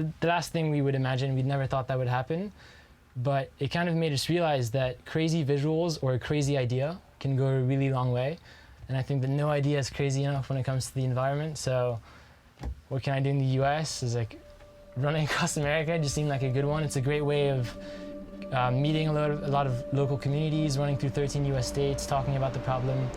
the last thing we would imagine. We'd never thought that would happen, but it kind of made us realize that crazy visuals or a crazy idea can go a really long way. And I think that no idea is crazy enough when it comes to the environment. So what can I do in the US is like running across America just seemed like a good one. It's a great way of meeting a lot of local communities, running through 13 US states, talking about the problem.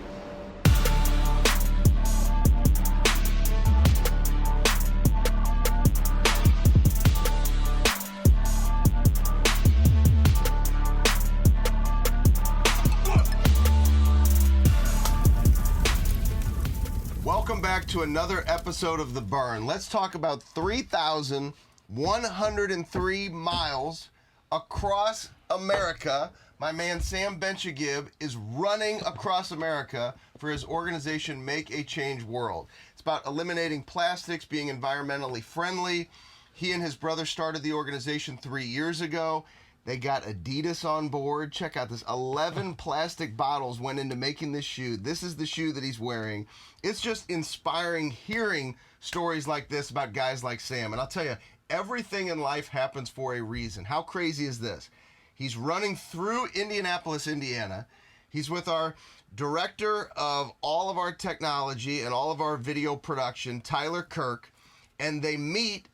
Welcome back to another episode of The Burn. Let's talk about 3,103 miles across America. My man Sam Bencheghib is running across America for his organization makeachange.world. It's about eliminating plastics, being environmentally friendly. He and his brother started the organization 3 years ago. They got Adidas on board. Check out this. 11 plastic bottles went into making this shoe. This is the shoe that he's wearing. It's just inspiring hearing stories like this about guys like Sam. And I'll tell you, everything in life happens for a reason. How crazy is this? He's running through Indianapolis, Indiana. He's with our director of all of our technology and all of our video production, Tyler Kirk, and they meet.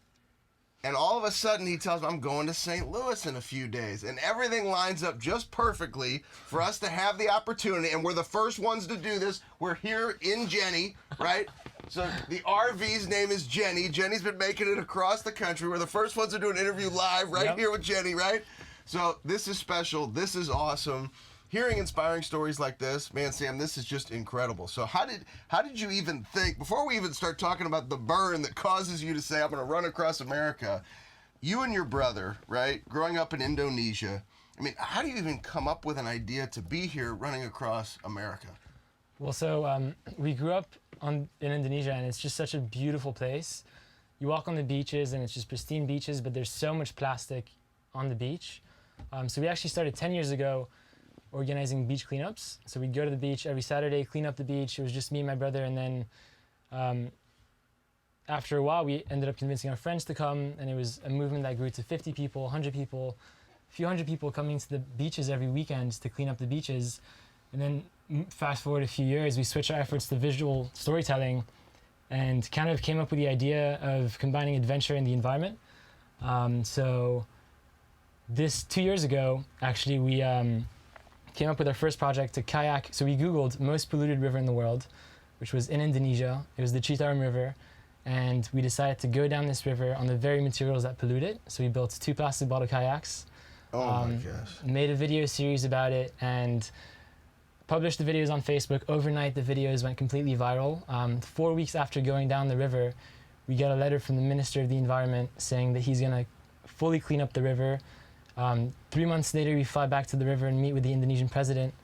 And all of a sudden, he tells me, I'm going to St. Louis in a few days. And everything lines up just perfectly for us to have the opportunity. And we're the first ones to do this. We're here in Jenny, right? So the RV's name is Jenny. Jenny's been making it across the country. We're the first ones to do an interview live right here with Jenny, right? So this is special. This is awesome. Hearing inspiring stories like this, man, Sam, this is just incredible. So how did you even think, before we even start talking about the burn that causes you to say, I'm going to run across America, you and your brother, right, growing up in Indonesia, I mean, how do you even come up with an idea to be here running across America? Well, so we grew up in Indonesia, and it's just such a beautiful place. You walk on the beaches, and it's just pristine beaches, but there's so much plastic on the beach. So we actually started 10 years ago organizing beach cleanups. So we'd go to the beach every Saturday, clean up the beach. It was just me and my brother, and then after a while, we ended up convincing our friends to come, and it was a movement that grew to 50 people, 100 people, a few hundred people coming to the beaches every weekend to clean up the beaches. And then fast forward a few years, we switched our efforts to visual storytelling and kind of came up with the idea of combining adventure and the environment. So this 2 years ago, actually, we came up with our first project to kayak. So we Googled most polluted river in the world, which was in Indonesia. It was the Citarum River. And we decided to go down this river on the very materials that pollute it. So we built 2 plastic bottle kayaks. Oh my gosh. Made a video series about it and published the videos on Facebook. Overnight, the videos went completely viral. 4 weeks after going down the river, we got a letter from the Minister of the Environment saying that he's going to fully clean up the river. 3 months later, we fly back to the river and meet with the Indonesian president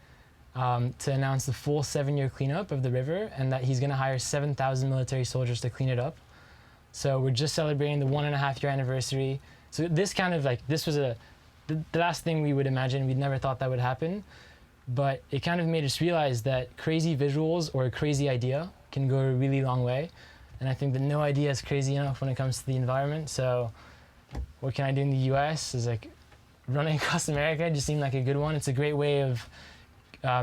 to announce the full 7-year cleanup of the river and that he's going to hire 7,000 military soldiers to clean it up. So we're just celebrating the 1.5-year anniversary. So this kind of like, this was the last thing we would imagine. We'd never thought that would happen. But it kind of made us realize that crazy visuals or a crazy idea can go a really long way. And I think that no idea is crazy enough when it comes to the environment. So what can I do in the US is like, running across America just seemed like a good one. It's a great way of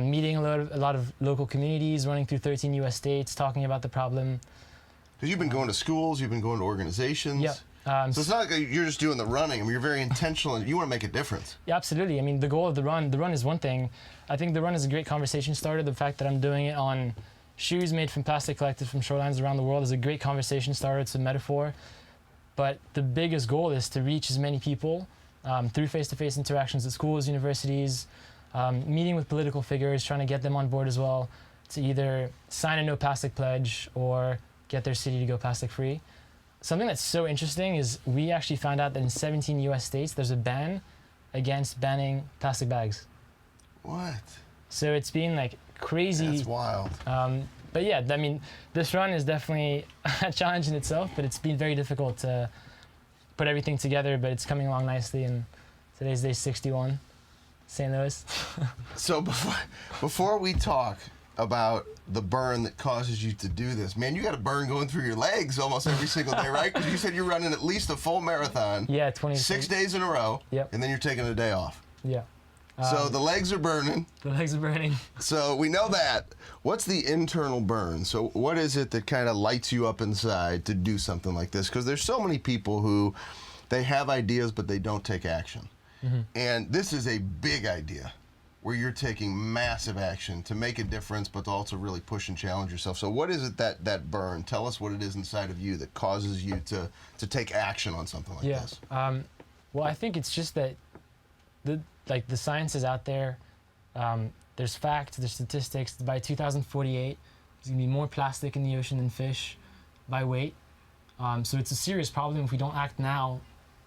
meeting a lot of local communities, running through 13 US states, talking about the problem. Because you've been going to schools, you've been going to organizations. Yeah. So it's not like you're just doing the running. I mean, you're very intentional and you want to make a difference. Yeah, absolutely. I mean, the goal of the run is one thing. I think the run is a great conversation starter. The fact that I'm doing it on shoes made from plastic collected from shorelines around the world is a great conversation starter. It's a metaphor. But the biggest goal is to reach as many people through face-to-face interactions at schools, universities, meeting with political figures, trying to get them on board as well to either sign a no plastic pledge or get their city to go plastic free. Something that's so interesting is we actually found out that in 17 US states, there's a ban against banning plastic bags. What? So it's been like crazy. That's wild. But yeah, I mean, this run is definitely a challenge in itself, but it's been very difficult to put everything together, but it's coming along nicely, and today's day 61, St. Louis. So before we talk about the burn that causes you to do this. Man, you got a burn going through your legs almost every single day, right? Because you said you're running at least a full marathon. Yeah, 20. 6 days in a row. Yep. And then you're taking a day off. Yeah. So the legs are burning. The legs are burning. So we know that. What's the internal burn? So what is it that kind of lights you up inside to do something like this? Because there's so many people who, they have ideas, but they don't take action. And this is a big idea where you're taking massive action to make a difference, but to also really push and challenge yourself. So what is it that burn? Tell us what it is inside of you that causes you to take action on something like this. Well, I think it's just that the science is out there. There's facts, there's statistics. By 2048, there's gonna be more plastic in the ocean than fish by weight. So it's a serious problem. If we don't act now,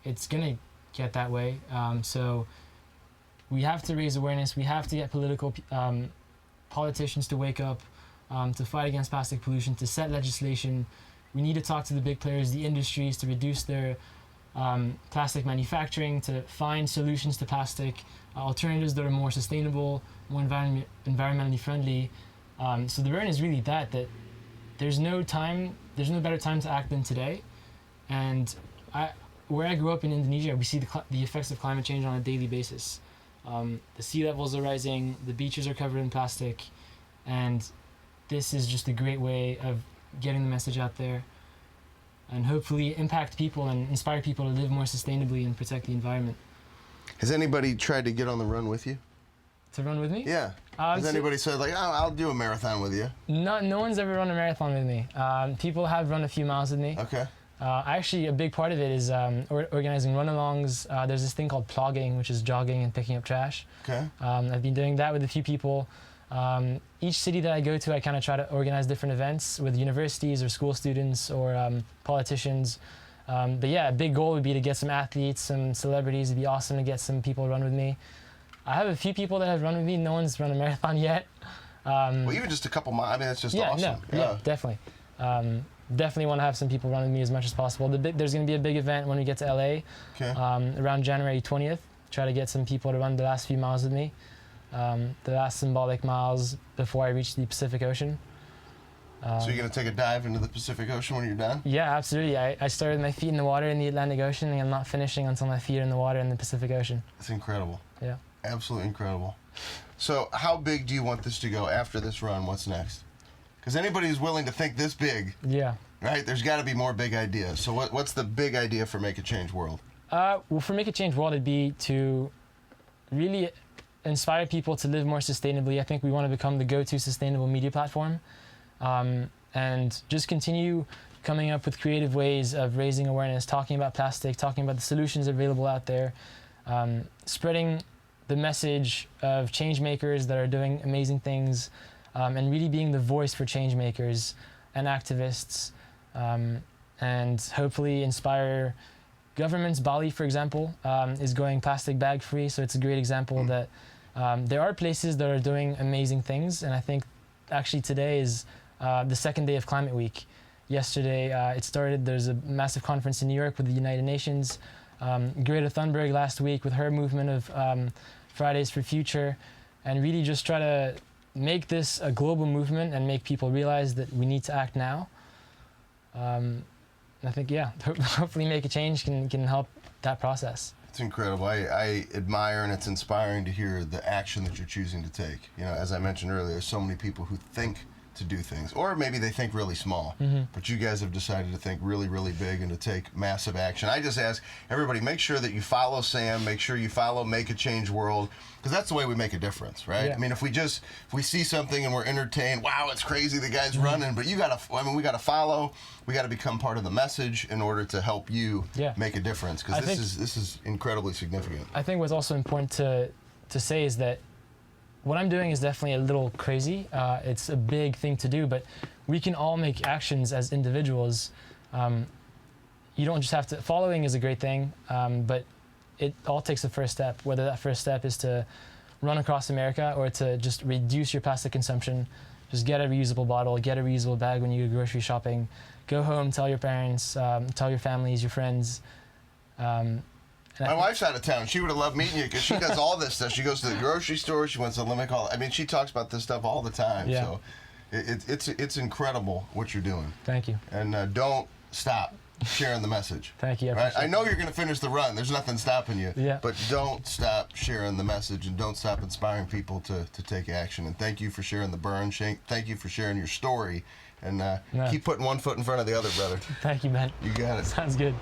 it's gonna get that way. So we have to raise awareness. We have to get politicians to wake up, to fight against plastic pollution, to set legislation. We need to talk to the big players, the industries, to reduce their plastic manufacturing, to find solutions to plastic, alternatives that are more sustainable, more environmentally friendly. So the burn is really that there's no better time to act than today. And where I grew up in Indonesia, we see the effects of climate change on a daily basis. The sea levels are rising, the beaches are covered in plastic, and this is just a great way of getting the message out there and hopefully impact people and inspire people to live more sustainably and protect the environment. Has anybody tried to get on the run with you? To run with me? Yeah. Has anybody said, like, oh, I'll do a marathon with you? No one's ever run a marathon with me. People have run a few miles with me. Okay. Actually, a big part of it is organizing run-alongs. There's this thing called plogging, which is jogging and picking up trash. Okay. I've been doing that with a few people. Each city that I go to, I kind of try to organize different events with universities or school students or politicians. But yeah, a big goal would be to get some athletes, some celebrities. It'd be awesome to get some people to run with me. I have a few people that have run with me. No one's run a marathon yet. Well, even just a couple miles, I mean, it's just awesome. Yeah, definitely. Definitely want to have some people run with me as much as possible. There's going to be a big event when we get to LA around January 20th. Try to get some people to run the last few miles with me. The last symbolic miles before I reach the Pacific Ocean. So you're going to take a dive into the Pacific Ocean when you're done? Yeah, absolutely. I started my feet in the water in the Atlantic Ocean, and I'm not finishing until my feet are in the water in the Pacific Ocean. That's incredible. Yeah. Absolutely incredible. So how big do you want this to go after this run? What's next? Because anybody who's willing to think this big, right, there's got to be more big ideas. So what's the big idea for Make a Change World? Well, for Make a Change World, it'd be to really inspire people to live more sustainably. I think we want to become the go-to sustainable media platform, and just continue coming up with creative ways of raising awareness, talking about plastic, talking about the solutions available out there, spreading the message of change makers that are doing amazing things, and really being the voice for change makers and activists, and hopefully inspire governments. Bali, for example, is going plastic bag free, so it's a great example that there are places that are doing amazing things. And I think actually today is the second day of Climate Week. Yesterday it started. There's a massive conference in New York with the United Nations. Greta Thunberg last week with her movement of Fridays for Future, and really just try to make this a global movement and make people realize that we need to act now. I think, hopefully Make a Change can help that process. It's incredible. I admire, and it's inspiring to hear the action that you're choosing to take. You know, as I mentioned earlier, there's so many people who think to do things, or maybe they think really small, but you guys have decided to think really, really big and to take massive action. I just ask everybody, make sure that you follow Sam, make sure you follow Make a Change World, because that's the way we make a difference, right? I mean, if we see something and we're entertained, wow, it's crazy, the guy's running, but we got to follow, we got to become part of the message in order to help you make a difference, because this is incredibly significant. I think what's also important to say is that what I'm doing is definitely a little crazy. It's a big thing to do, but we can all make actions as individuals. You don't just have to, following is a great thing, but it all takes a first step, whether that first step is to run across America or to just reduce your plastic consumption. Just get a reusable bottle, get a reusable bag when you go grocery shopping, go home, tell your parents, tell your families, your friends, My wife's out of town. She would have loved meeting you because she does all this stuff. She goes to the grocery store. She went to Limerick. I mean, she talks about this stuff all the time. Yeah. So it's incredible what you're doing. Thank you. And don't stop sharing the message. Thank you. Right? I know you're going to finish the run. There's nothing stopping you. Yeah. But don't stop sharing the message and don't stop inspiring people to take action. And thank you for sharing the burn. Thank you for sharing your story. And keep putting one foot in front of the other, brother. Thank you, man. You got it. Sounds good.